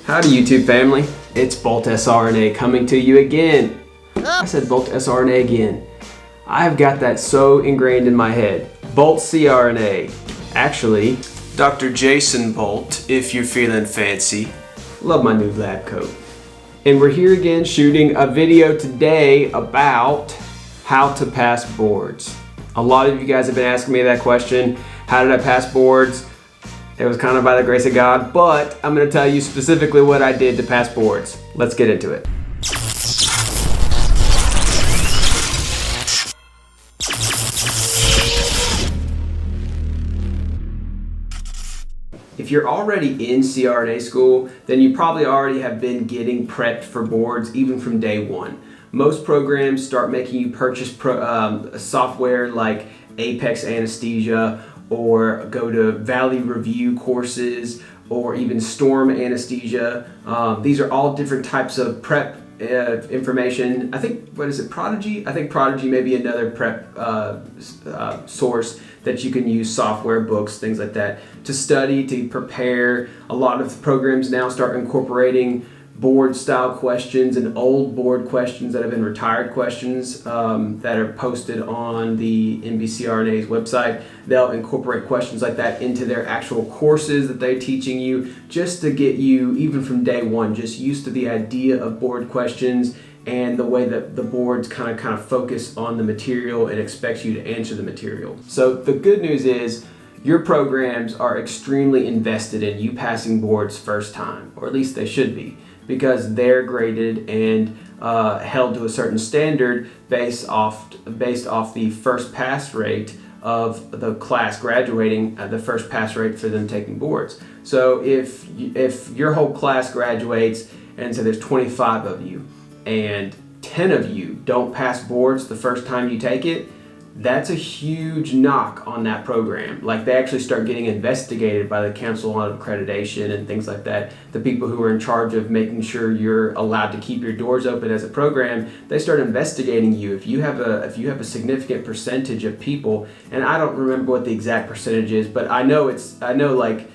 Howdy YouTube family, it's Bolt CRNA coming to you again. I said Bolt CRNA again. I've got that so ingrained in my head. Bolt CRNA. Actually, Dr. Jason Bolt, if you're feeling fancy. Love my new lab coat. And we're here again shooting a video today about how to pass boards. A lot of you guys have been asking me that question. How did I pass boards? It was kind of by the grace of God, but I'm going to tell you specifically what I did to pass boards. Let's get into it. If you're already in CRNA school, then you probably already have been getting prepped for boards even from day one. Most programs start making you purchase software like Apex Anesthesia, or go to Valley Review courses, or even Storm Anesthesia. These are all different types of prep information. I think, what is it, Prodigy? I think Prodigy may be another prep source that you can use, software, books, things like that, to study, to prepare. A lot of programs now start incorporating board style questions and old board questions that have been retired questions that are posted on the NBCRNA's website. They'll incorporate questions like that into their actual courses that they're teaching you, just to get you, even from day one, just used to the idea of board questions and the way that the boards kind of focus on the material and expects you to answer the material. So the good news is your programs are extremely invested in you passing boards first time, or at least they should be, because they're graded and held to a certain standard based off the first pass rate of the class graduating, the first pass rate for them taking boards. So if your whole class graduates and so there's 25 of you and 10 of you don't pass boards the first time you take it, that's a huge knock on that program. Like, they actually start getting investigated by the Council on Accreditation and things like that. The people who are in charge of making sure you're allowed to keep your doors open as a program, they start investigating you. If you have a significant percentage of people, and I don't remember what the exact percentage is, but I know like,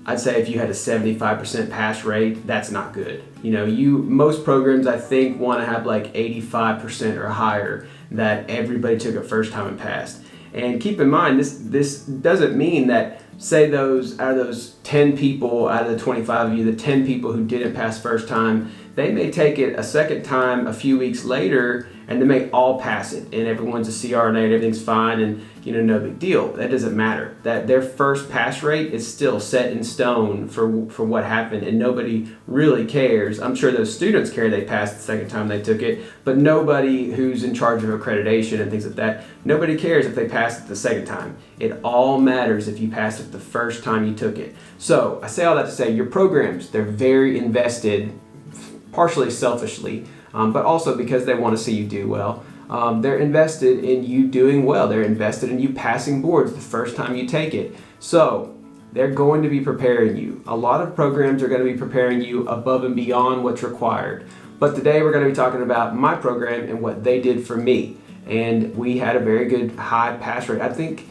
I'd say if you had a 75% pass rate, that's not good. You know, most programs I think want to have like 85% or higher, that everybody took it first time and passed. And keep in mind, this doesn't mean that, say out of those 10 people, out of the 25 of you, the 10 people who didn't pass first time, they may take it a second time a few weeks later, and they may all pass it, and everyone's a CRNA and everything's fine, and no big deal. That doesn't matter. That their first pass rate is still set in stone for what happened, and nobody really cares. I'm sure those students care they passed the second time they took it, but nobody who's in charge of accreditation and things like that, nobody cares if they passed it the second time. It all matters if you passed it the first time you took it. So I say all that to say, your programs, they're very invested, partially selfishly, but also because they want to see you do well. They're invested in you doing well. They're invested in you passing boards the first time you take it. So they're going to be preparing you. A lot of programs are going to be preparing you above and beyond what's required. But today we're going to be talking about my program and what they did for me. And we had a very good high pass rate. I think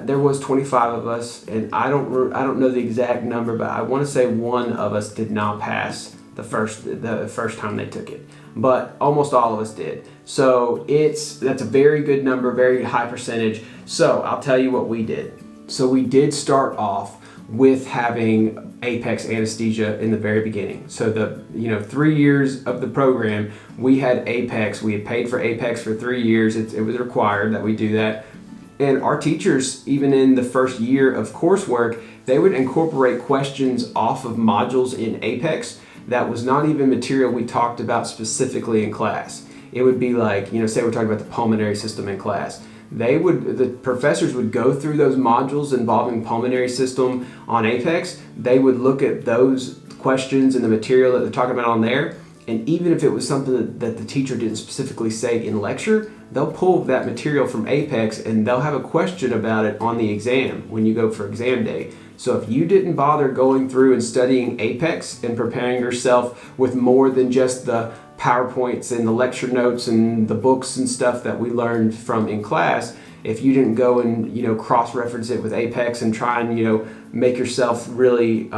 there was 25 of us, and I don't know the exact number, but I want to say one of us did not pass the first time they took it, but almost all of us did. So that's a very good number, very high percentage. So I'll tell you what we did. So we did start off with having Apex Anesthesia in the very beginning. So the 3 years of the program, we had Apex. We had paid for Apex for 3 years. It was required that we do that. And our teachers, even in the first year of coursework, they would incorporate questions off of modules in Apex that was not even material we talked about specifically in class. It would be like, say we're talking about the pulmonary system in class. The professors would go through those modules involving pulmonary system on Apex. They would look at those questions and the material that they're talking about on there. And even if it was something that the teacher didn't specifically say in lecture, they'll pull that material from Apex and they'll have a question about it on the exam when you go for exam day. So if you didn't bother going through and studying Apex and preparing yourself with more than just the PowerPoints and the lecture notes and the books and stuff that we learned from in class, if you didn't go and cross-reference it with Apex and try and make yourself really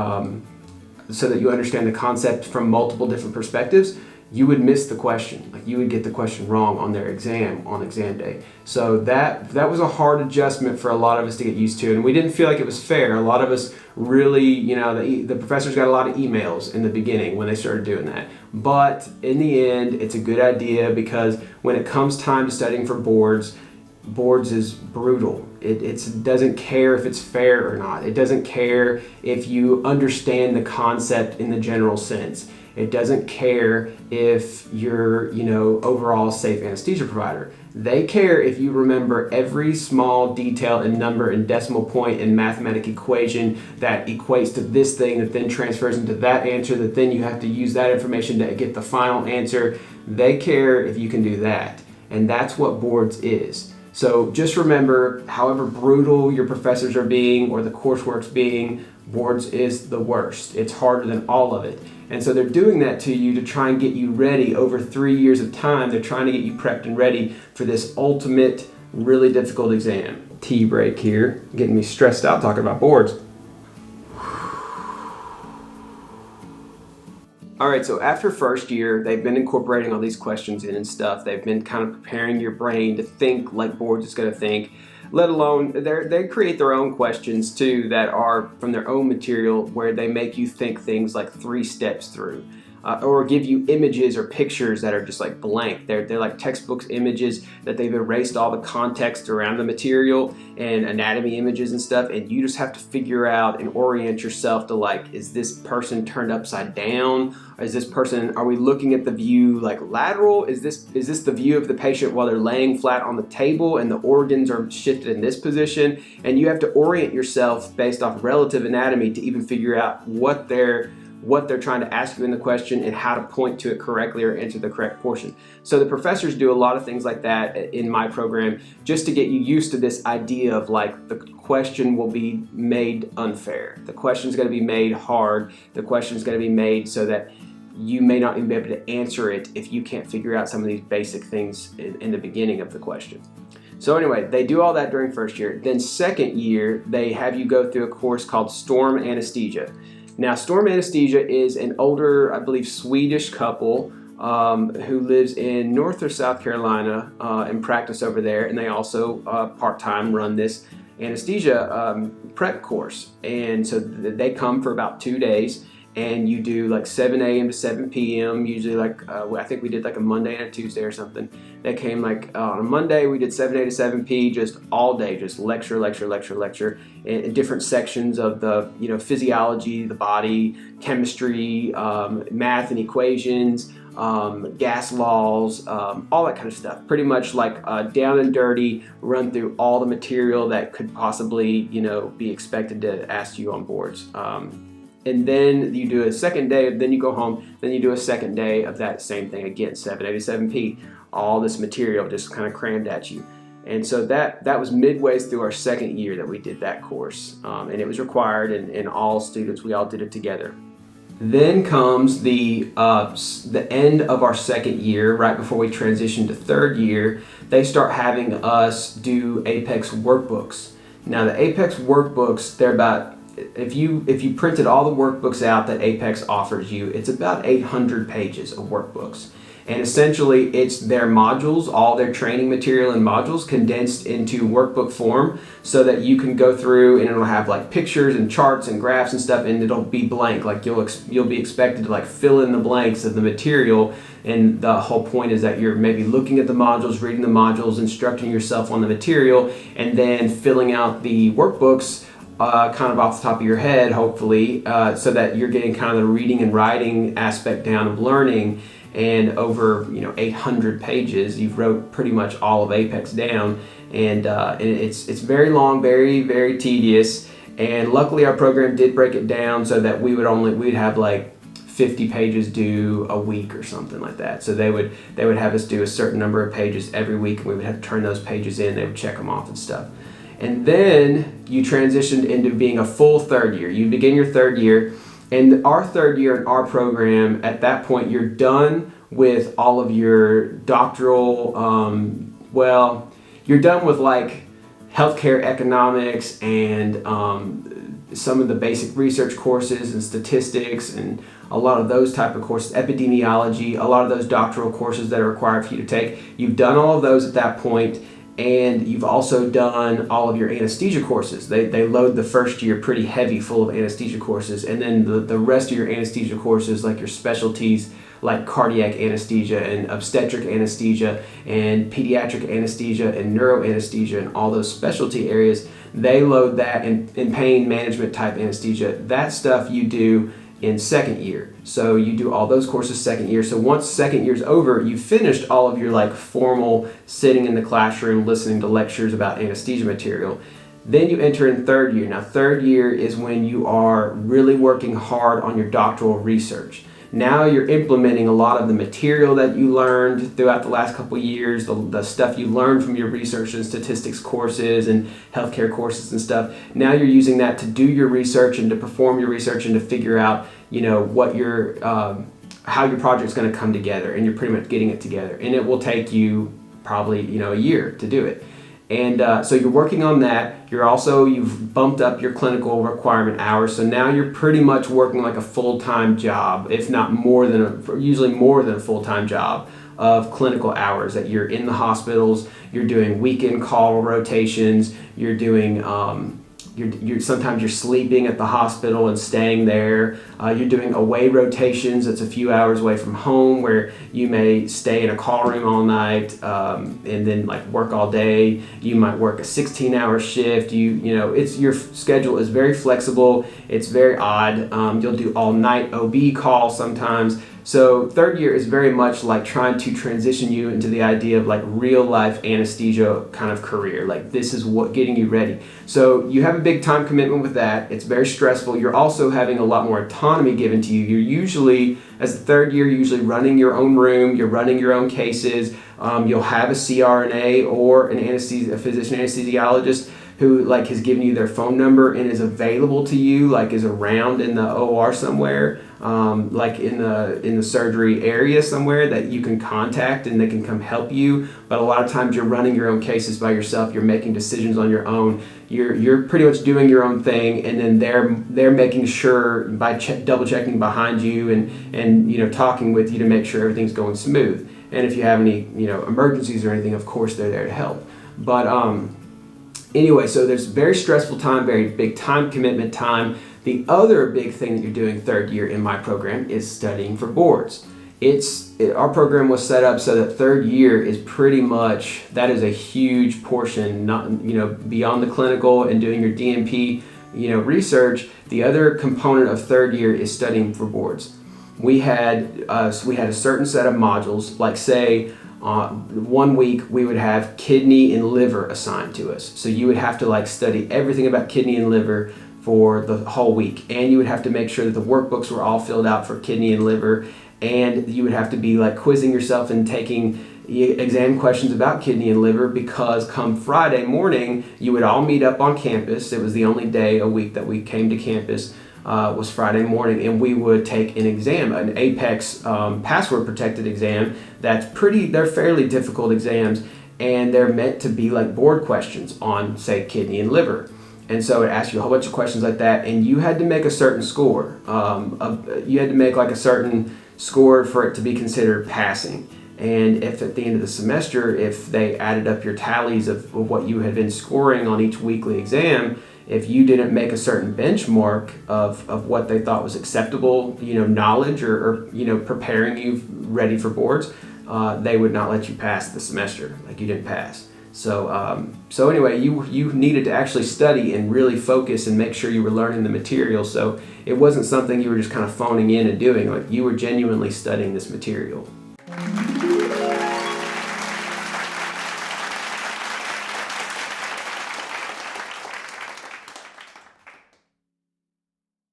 so that you understand the concept from multiple different perspectives, you would miss the question. Like, you would get the question wrong on their exam, on exam day. So that was a hard adjustment for a lot of us to get used to, and we didn't feel like it was fair. A lot of us really, you know, the professors got a lot of emails in the beginning when they started doing that. But in the end, it's a good idea, because when it comes time to studying for boards is brutal. It doesn't care if it's fair or not. It doesn't care if you understand the concept in the general sense. It doesn't care if you're, you know, overall safe anesthesia provider. They care if you remember every small detail and number and decimal point and mathematical equation that equates to this thing that then transfers into that answer, that then you have to use that information to get the final answer. They care if you can do that. And that's what boards is. So just remember, however brutal your professors are being or the coursework's being, boards is the worst. It's harder than all of it. And so they're doing that to you to try and get you ready over 3 years of time. They're trying to get you prepped and ready for this ultimate, really difficult exam. Tea break here, getting me stressed out talking about boards. All right, so after first year, they've been incorporating all these questions in and stuff. They've been kind of preparing your brain to think like boards is going to think, let alone they create their own questions too that are from their own material, where they make you think things like 3 steps through. Or give you images or pictures that are just like blank. They're like textbooks images that they've erased all the context around the material and anatomy images and stuff, and you just have to figure out and orient yourself to, like, is this person turned upside down? Is this person, are we looking at the view like lateral? Is this the view of the patient while they're laying flat on the table and the organs are shifted in this position? And you have to orient yourself based off relative anatomy to even figure out what they're trying to ask you in the question and how to point to it correctly or answer the correct portion. So the professors do a lot of things like that in my program, just to get you used to this idea of, like, the question will be made unfair. The question is going to be made hard. The question is going to be made so that you may not even be able to answer it if you can't figure out some of these basic things in the beginning of the question. So anyway, they do all that during first year. Then second year, they have you go through a course called Storm Anesthesia. Now, Storm Anesthesia is an older, I believe, Swedish couple who lives in North or South Carolina and practice over there, and they also part-time run this anesthesia prep course. And so they come for about 2 days, and you do like 7 a.m. to 7 p.m. Usually, like I think we did like a Monday and a Tuesday or something. They came like on a Monday, we did 7 a to 7 p. just all day, just lecture in different sections of the, you know, physiology, the body, chemistry, math and equations, gas laws, all that kind of stuff. Pretty much like down and dirty, run through all the material that could possibly, you know, be expected to ask you on boards. And then you do a second day, then you go home, then you do a second day of that same thing again, 7 a to 7 p. All this material just kind of crammed at you. And so that was midway through our second year that we did that course. And it was required, and all students, we all did it together. Then comes the end of our second year, right before we transition to third year. They start having us do Apex workbooks. Now the Apex workbooks, they're about, if you printed all the workbooks out that Apex offers you, it's about 800 pages of workbooks. And essentially it's their modules, all their training material and modules condensed into workbook form, so that you can go through and it'll have like pictures and charts and graphs and stuff, and it'll be blank. Like you'll be expected to like fill in the blanks of the material. And the whole point is that you're maybe looking at the modules, reading the modules, instructing yourself on the material, and then filling out the workbooks kind of off the top of your head, hopefully, so that you're getting kind of the reading and writing aspect down of learning. And over 800 pages, you've wrote pretty much all of Apex down, and it's very long, very, very tedious. And luckily, our program did break it down so that we'd have like 50 pages due a week or something like that. So they would have us do a certain number of pages every week, and we would have to turn those pages in. They would check them off and stuff. And then you transitioned into being a full third year. You begin your third year. And our third year in our program, at that point, you're done with all of your doctoral, you're done with like healthcare economics and some of the basic research courses and statistics and a lot of those type of courses, epidemiology, a lot of those doctoral courses that are required for you to take. You've done all of those at that point, and you've also done all of your anesthesia courses. They load the first year pretty heavy full of anesthesia courses, and then the rest of your anesthesia courses, like your specialties like cardiac anesthesia and obstetric anesthesia and pediatric anesthesia and neuroanesthesia and all those specialty areas, they load that in pain management type anesthesia. That stuff you do in second year. So you do all those courses second year. So once second year's over, you finished all of your like formal sitting in the classroom listening to lectures about anesthesia material. Then you enter in third year. Now third year is when you are really working hard on your doctoral research. Now you're implementing a lot of the material that you learned throughout the last couple of years, the stuff you learned from your research and statistics courses and healthcare courses and stuff. Now you're using that to do your research and to perform your research and to figure out, what your how your project's going to come together, and you're pretty much getting it together. And it will take you probably a year to do it. And so you're working on that. You've bumped up your clinical requirement hours. So now you're pretty much working like a full-time job, if not usually more than a full-time job of clinical hours, that you're in the hospitals, you're doing weekend call rotations, you're doing, sometimes you're sleeping at the hospital and staying there. You're doing away rotations. That's a few hours away from home where you may stay in a call room all night and then like work all day. You might work a 16-hour shift. Your schedule is very flexible. It's very odd. You'll do all night OB calls sometimes. So third year is very much like trying to transition you into the idea of like real life anesthesia kind of career. Like this is what getting you ready. So you have a big time commitment with that. It's very stressful. You're also having a lot more autonomy given to you. You're usually, as a third year, usually running your own room. You're running your own cases. You'll have a CRNA or a physician anesthesiologist who like has given you their phone number and is available to you, like is around in the OR somewhere, like in the surgery area somewhere that you can contact and they can come help you. But a lot of times you're running your own cases by yourself. You're making decisions on your own. You're pretty much doing your own thing, and then they're making sure by double checking behind you and talking with you to make sure everything's going smooth. And if you have any emergencies or anything, of course they're there to help. But anyway, so there's very stressful time, very big time commitment time. The other big thing that you're doing third year in my program is studying for boards. Our program was set up so that third year is pretty much, that is a huge portion, not beyond the clinical and doing your DNP research. The other component of third year is studying for boards. We had a certain set of modules, like say 1 week we would have kidney and liver assigned to us. So you would have to like study everything about kidney and liver for the whole week, and you would have to make sure that the workbooks were all filled out for kidney and liver, and you would have to be like quizzing yourself and taking exam questions about kidney and liver, because come Friday morning you would all meet up on campus. It was the only day a week that we came to campus. Was Friday morning, and we would take an exam, an APEX password protected exam. They're fairly difficult exams, and they're meant to be like board questions on, say, kidney and liver. And so it asks you a whole bunch of questions like that, and you had to make a certain score. You had to make like a certain score for it to be considered passing. And if at the end of the semester, if they added up your tallies of what you had been scoring on each weekly exam, if you didn't make a certain benchmark of what they thought was acceptable, knowledge or preparing you ready for boards, they would not let you pass the semester. Like you didn't pass. So anyway, you needed to actually study and really focus and make sure you were learning the material. So it wasn't something you were just kind of phoning in and doing. Like you were genuinely studying this material.